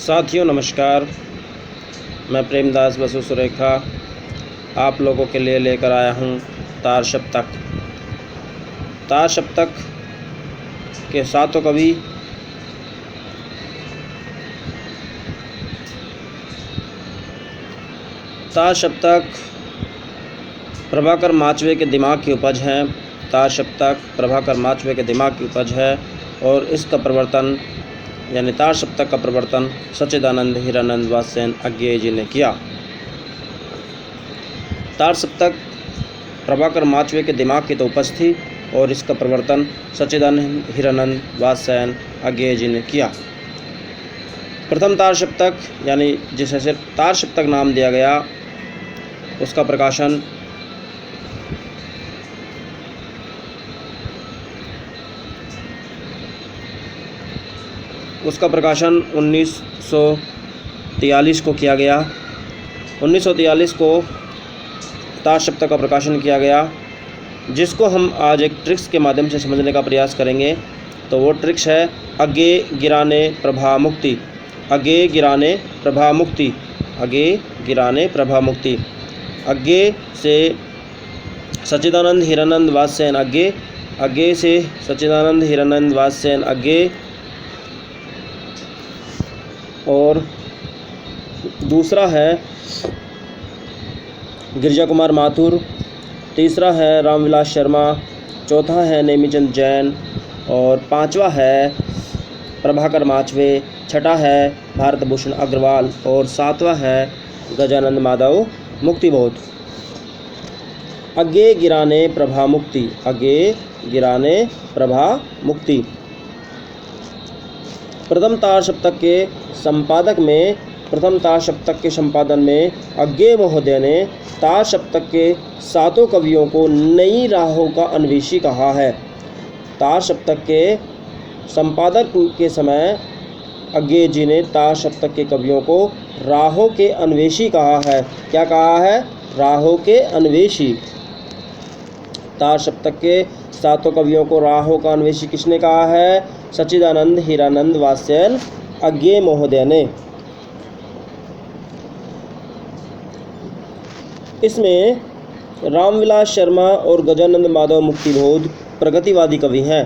साथियों नमस्कार। मैं प्रेमदास बसु सुरेखा आप लोगों के लिए लेकर आया हूँ तार सप्तक। तार सप्तक के सातों कवि तार सप्तक प्रभाकर माचवे के दिमाग की उपज है। तार सप्तक प्रभाकर माचवे के दिमाग की उपज है और इसका प्रवर्तन यानी तार सप्तक का प्रवर्तन सच्चिदानंद हीरानंद वात्स्ययन अज्ञेय जी ने किया। तार सप्तक प्रभाकर माचवे के दिमाग की तो उपज थी और इसका प्रवर्तन सच्चिदानंद हीरानंद वात्स्ययन अज्ञेय जी ने किया। प्रथम तार सप्तक यानी जिसे सिर्फ तार सप्तक नाम दिया गया उसका प्रकाशन उसका प्रकाशन 1943 को किया गया। 1943 को तार सप्तक का प्रकाशन किया गया, जिसको हम आज एक ट्रिक्स के माध्यम से समझने का प्रयास करेंगे। तो वो ट्रिक्स है अगे गिराने प्रभा मुक्ति। अगे गिराने प्रभा मुक्ति। अगे गिराने प्रभा मुक्ति। अगे से सच्चिदानंद हीरानंद वात्स्ययन अज्ञेय। अज्ञेय से सच्चिदानंद हीरानंद वात्स्ययन अज्ञेय। और दूसरा है गिरिजा कुमार माथुर। तीसरा है रामविलास शर्मा। चौथा है नेमीचंद जैन और पांचवा है प्रभाकर माचवे। छठा है भारत भूषण अग्रवाल और सातवां है गजानंद माधव मुक्तिबोध। अज्ञेय गिराने प्रभा मुक्ति। अज्ञेय गिराने प्रभा मुक्ति। प्रथम तार सप्तक के संपादन में अज्ञेय महोदय ने तार सप्तक के सातों कवियों को नई राहों का अन्वेषी कहा है। तार सप्तक के संपादक के समय अज्ञेय जी ने तार सप्तक के कवियों को राहों के अन्वेषी कहा है। क्या कहा है? राहों के अन्वेषी। तार सप्तक के सातों कवियों को राहों का अन्वेषी किसने कहा है? सच्चिदानंद हीरानंद वात्स्ययन अज्ञेय महोदय ने। इसमें रामविलास शर्मा और गजानंद माधव मुक्तिबोध प्रगतिवादी कवि हैं।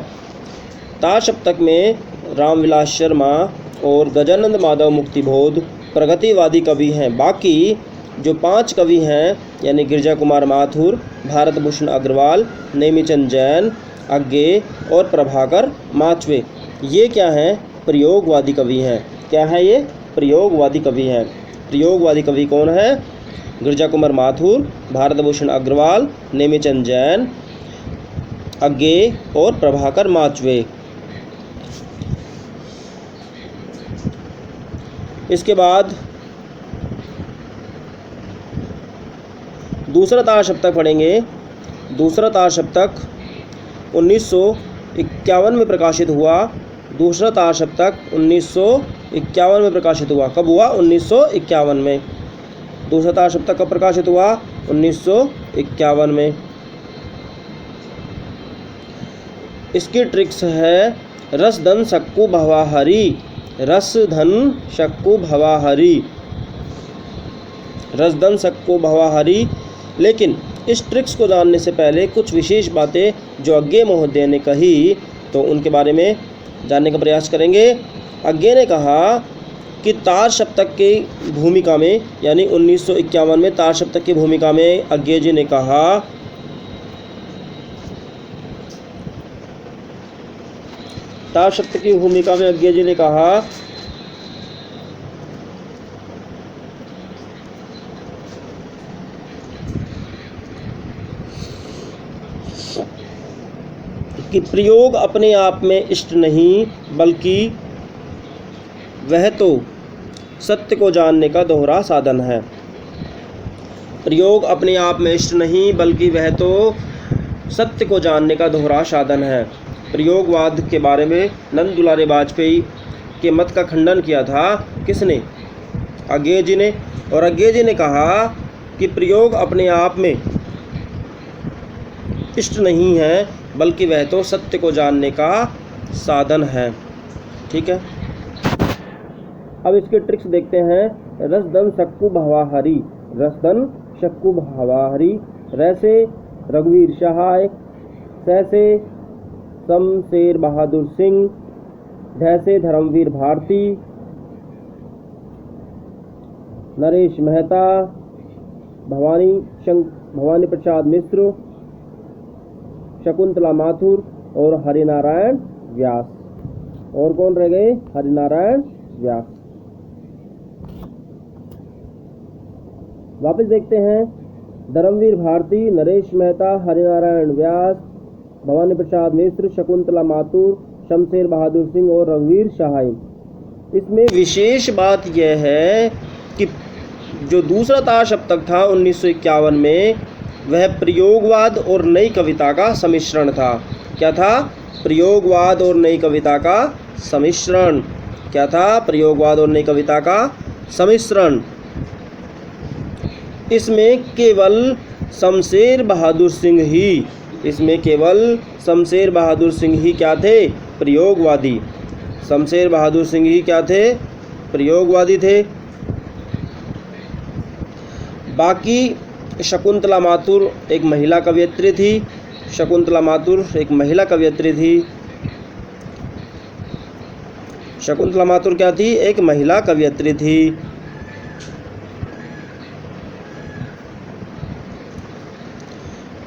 तार सप्तक में रामविलास शर्मा और गजानंद माधव मुक्तिबोध प्रगतिवादी कवि हैं। बाकी जो 5 कवि हैं यानी गिरिजा कुमार माथुर, भारत भूषण अग्रवाल, नेमीचंद जैन, अज्ञेय और प्रभाकर माचवे, ये क्या हैं? प्रयोगवादी कवि हैं। क्या है ये? प्रयोगवादी कवि हैं। प्रयोगवादी कवि कौन है? गिरिजा कुमार माथुर, भारत भूषण अग्रवाल, नेमीचंद जैन, अज्ञेय और प्रभाकर माचवे। इसके बाद दूसरा तार सप्तक पढ़ेंगे। दूसरा तार सप्तक 1951 में प्रकाशित हुआ। दूसरा तार सप्तक 1951 में प्रकाशित हुआ। कब हुआ? 1951 में। दूसरा तार सप्तक कब प्रकाशित हुआ? 1951 में। इसकी ट्रिक्स है रसधन सक्कु भवाहरी। रसधन सक्कु भवाहरी। रसधन सक्कु भवाहरी। लेकिन इस ट्रिक्स को जानने से पहले कुछ विशेष बातें जो अज्ञेय महोदय ने कही तो उनके बारे में जानने का प्रयास करेंगे। अज्ञेय ने कहा कि तार सप्तक की भूमिका में यानी 1951 में तार सप्तक की भूमिका में अज्ञेय जी ने कहा तार सप्तक की भूमिका में अज्ञेय जी ने कहा कि प्रयोग अपने आप में इष्ट नहीं बल्कि वह तो सत्य को जानने का दोहरा साधन है। प्रयोग अपने आप में इष्ट नहीं बल्कि वह तो सत्य को जानने का दोहरा साधन है। प्रयोगवाद के बारे में नंद दुलारे वाजपेयी के मत का खंडन किया था। किसने? अज्ञेय जी ने। और अज्ञेय जी ने कहा कि प्रयोग अपने आप में इष्ट नहीं है बल्कि वह तो सत्य को जानने का साधन है। ठीक है। अब इसके ट्रिक्स देखते हैं। रसदन शक्कू भवाहरी, रसदन शक्कू भवाहरी। रैसे रघुवीर सहाय, सैसे शमशेर बहादुर सिंह, धैसे धर्मवीर भारती, नरेश मेहता, भवानी प्रसाद मिश्र, शकुंतला माथुर और हरिनारायण व्यास। और कौन रह गए? हरिनारायण व्यास। वापस देखते हैं। धर्मवीर भारती, नरेश मेहता, हरिनारायण व्यास, भवानी प्रसाद मिश्र, शकुंतला माथुर, शमशेर बहादुर सिंह और रघुवीर सहाय। इसमें विशेष बात यह है कि जो दूसरा तार सप्तक था 1951 में, वह प्रयोगवाद और नई कविता का सम्मिश्रण था। क्या था? प्रयोगवाद और नई कविता का सम्मिश्रण। क्या था? प्रयोगवाद और नई कविता का सम्मिश्रण। इसमें केवल शमशेर बहादुर सिंह ही, इसमें केवल शमशेर बहादुर सिंह ही क्या थे? प्रयोगवादी। शमशेर बहादुर सिंह ही क्या थे? प्रयोगवादी थे। बाकी शकुंतला माथुर एक महिला कवयित्री थी। शकुंतला माथुर एक महिला कवयित्री थी। शकुंतला माथुर क्या थी? एक महिला कवयित्री थी।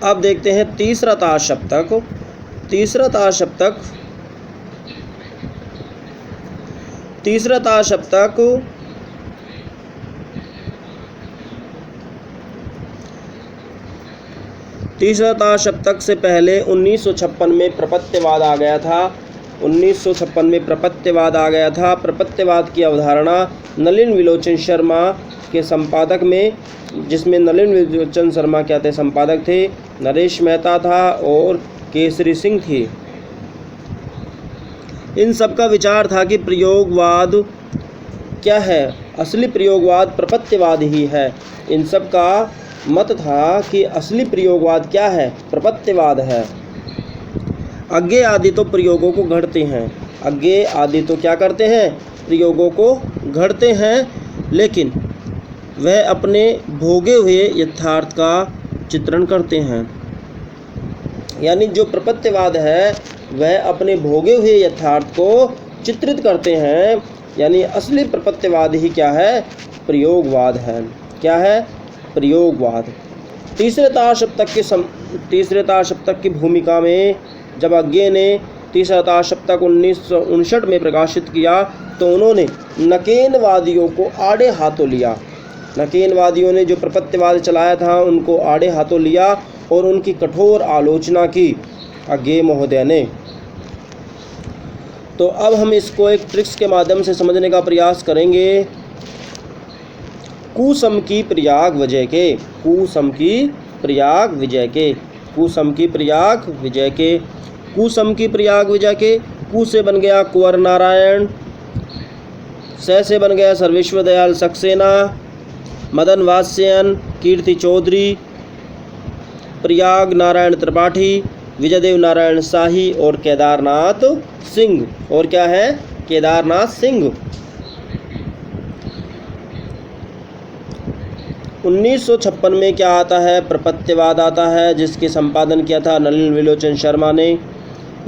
अब देखते हैं तीसरा तार सप्तक। तीसरा तार सप्तक तीसरा तार सप्तक से पहले 1956 में प्रपत्यवाद आ गया था। 1956 में प्रपत्यवाद आ गया था। प्रपत्यवाद की अवधारणा नलिन विलोचन शर्मा के संपादक में, जिसमें नलिन विलोचन शर्मा क्या थे? संपादक थे। नरेश मेहता था और केसरी सिंह थी। इन सब का विचार था कि प्रयोगवाद क्या है? असली प्रयोगवाद प्रपत्यवाद ही है। इन सब का मत था कि असली प्रयोगवाद क्या है? प्रपत्यवाद है। अज्ञेय आदि तो प्रयोगों को घड़ते हैं। अज्ञेय आदि तो क्या करते हैं? प्रयोगों को घड़ते हैं, लेकिन वह अपने भोगे हुए यथार्थ का चित्रण करते हैं। यानी जो प्रपत्यवाद है वह अपने भोगे हुए यथार्थ को चित्रित करते हैं। यानी असली प्रपत्यवाद ही क्या है? प्रयोगवाद है। क्या है? प्रयोगवाद। तीसरे तार सप्तक की भूमिका में जब अज्ञेय ने तीसरा तार सप्तक 1959 में प्रकाशित किया तो उन्होंने नकेनवादियों को आड़े हाथों लिया। नकेनवादियों ने जो प्रपत्यवाद चलाया था उनको आड़े हाथों लिया और उनकी कठोर आलोचना की अज्ञेय महोदय ने। तो अब हम इसको एक ट्रिक्स के माध्यम से समझने का प्रयास करेंगे। कुसम की प्रयाग विजय के, कुसम की प्रयाग विजय के, कुसम की प्रयाग विजय के, कुसम की प्रयाग विजय के। कु से बन गया कुंवर नारायण, से बन गया सर्वेश्वर दयाल सक्सेना, मदन वात्स्ययन, कीर्ति चौधरी, प्रयाग नारायण त्रिपाठी, विजयदेव नारायण शाही और केदारनाथ सिंह। और क्या है? केदारनाथ सिंह। 1956 में क्या आता है? प्रपत्यवाद आता है, जिसके संपादन किया था नलिन विलोचन शर्मा ने।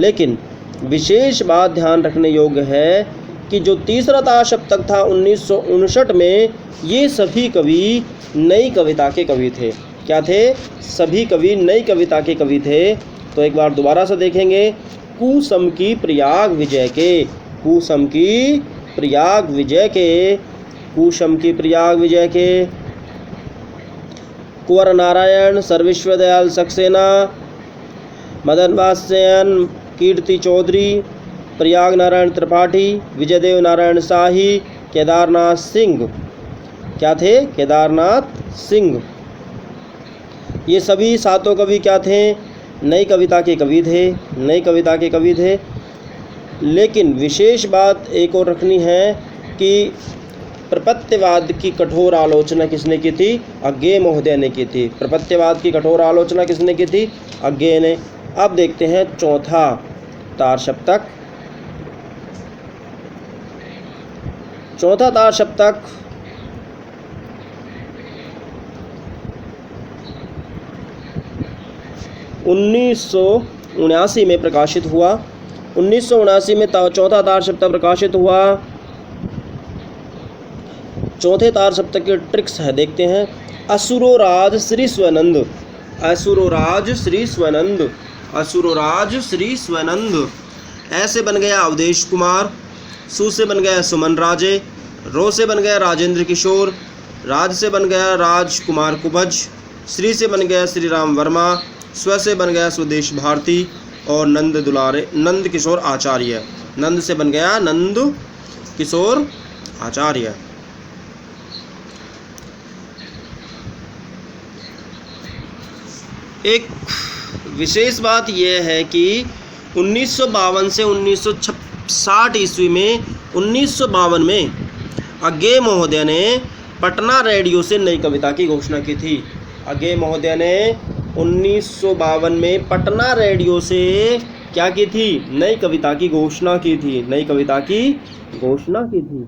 लेकिन विशेष बात ध्यान रखने योग्य है कि जो तीसरा तार सप्तक था 1959 में, ये सभी कवि नई कविता के कवि थे। क्या थे? सभी कवि नई कविता के कवि थे। तो एक बार दोबारा से देखेंगे। कुसम की प्रयाग विजय के, कुसम की प्रयाग विजय के, कुसम की प्रयाग विजय के। कुंवर नारायण, सर्वेश्वर दयाल सक्सेना, मदन वात्स्ययन, कीर्ति चौधरी, प्रयाग नारायण त्रिपाठी, विजयदेव नारायण शाही, केदारनाथ सिंह। क्या थे? केदारनाथ सिंह। ये सभी सातों कवि क्या थे? नई कविता के कवि थे। नई कविता के कवि थे। लेकिन विशेष बात एक और रखनी है कि प्रपत्यवाद की कठोर आलोचना किसने की थी? अज्ञेय महोदय ने की थी। प्रपत्यवाद की कठोर आलोचना किसने की थी? अज्ञेय ने। अब देखते हैं चौथा तार सप्तक। चौथा तार सप्तक 1979 में प्रकाशित हुआ। 1979 में चौथा तार सप्तक प्रकाशित हुआ। चौथे तार सप्तक के ट्रिक्स है, देखते हैं। असुरोराज श्री स्वनंद, असुरोराज श्री स्वनंद, असुरोराज श्री स्वनंद। ऐसे बन गया अवधेश कुमार, सु से बन गया सुमन राजे, रो से बन गया राजेंद्र किशोर, राज से बन गया राजकुमार कुबज, श्री से बन गया श्री राम वर्मा, स्व से बन गया स्वदेश भारती और नंद दुलारे नंद किशोर आचार्य। नंद से बन गया नंद किशोर आचार्य। एक विशेष बात यह है कि 1952 से 1960 ईस्वी में 1952 में अज्ञे महोदय ने पटना रेडियो से नई कविता की घोषणा की थी। अज्ञे महोदय ने 1952 में पटना रेडियो से क्या की थी? नई कविता की घोषणा की थी, नई कविता की घोषणा की थी।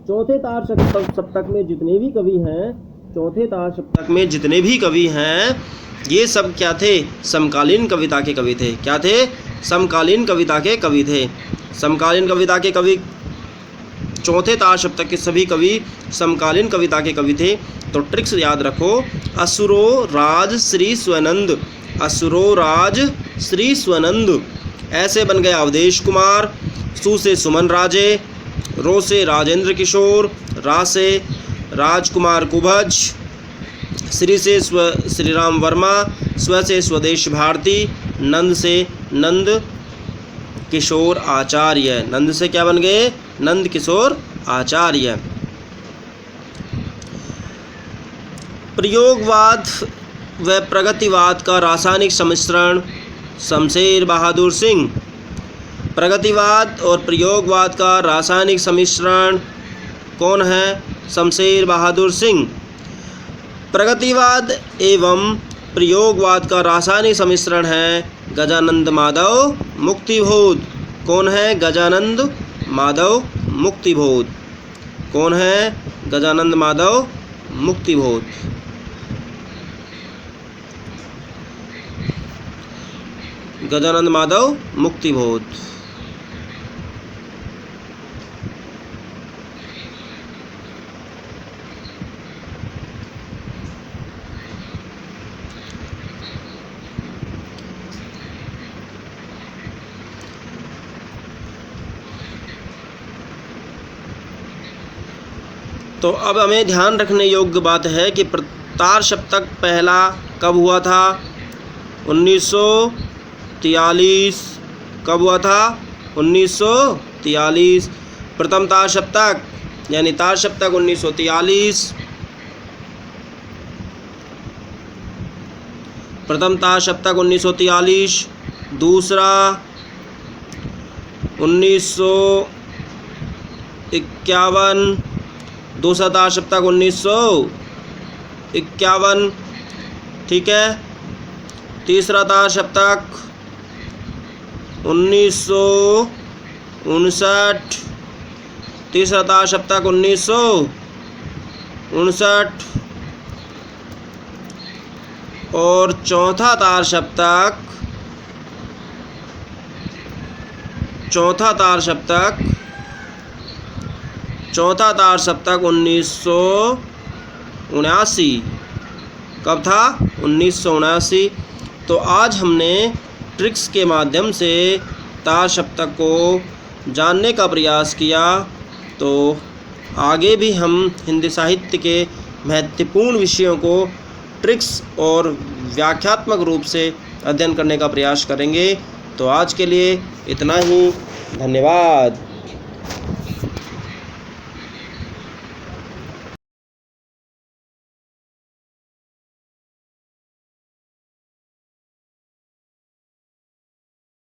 चौथे तार सप्तक में जितने भी कवि हैं, चौथे तार सप्तक में जितने भी कवि हैं, ये सब क्या थे? समकालीन कविता के कवि थे। क्या थे? समकालीन कविता के कवि थे। समकालीन कविता के कवि, चौथे तार सप्तक के सभी कवि समकालीन कविता के कवि थे। तो ट्रिक्स याद रखो। असुरो राज श्री स्वनंद, असुरो राज श्री स्वनंद। ऐसे बन गया अवधेश कुमार, सु से सुमन राजे, रो से राजेंद्र किशोर, रा से राजकुमार कुबज, श्री से श्री राम वर्मा, स्व से स्वदेश भारती, नंद से नंद किशोर आचार्य। नंद से क्या बन गए? नंद किशोर आचार्य। प्रयोगवाद व प्रगतिवाद का रासायनिक सम्मिश्रण शमशेर बहादुर सिंह। प्रगतिवाद और प्रयोगवाद का रासायनिक सम्मिश्रण कौन है? शमशेर बहादुर सिंह। प्रगतिवाद एवं प्रयोगवाद का रासायनिक सम्मिश्रण है गजानंद माधव मुक्तिबोध। कौन है? गजानंद माधव मुक्तिबोध। कौन है? गजानंद माधव मुक्तिबोध। गजानंद माधव मुक्तिबोध। तो अब हमें ध्यान रखने योग्य बात है कि तार सप्तक पहला कब हुआ था? 1943। कब हुआ था? 1943। प्रथम तार सप्तक यानी तार सप्तक 1943। प्रथम तार सप्तक 1943। दूसरा 1951। दूसरा तार सप्तक 1951। ठीक है। तीसरा तार सप्तक 1959। तीसरा तार सप्तक 1959। और चौथा तार सप्तक 1979। कब था? 1979। तो आज हमने ट्रिक्स के माध्यम से तार सप्तक को जानने का प्रयास किया। तो आगे भी हम हिंदी साहित्य के महत्वपूर्ण विषयों को ट्रिक्स और व्याख्यात्मक रूप से अध्ययन करने का प्रयास करेंगे। तो आज के लिए इतना ही। धन्यवाद।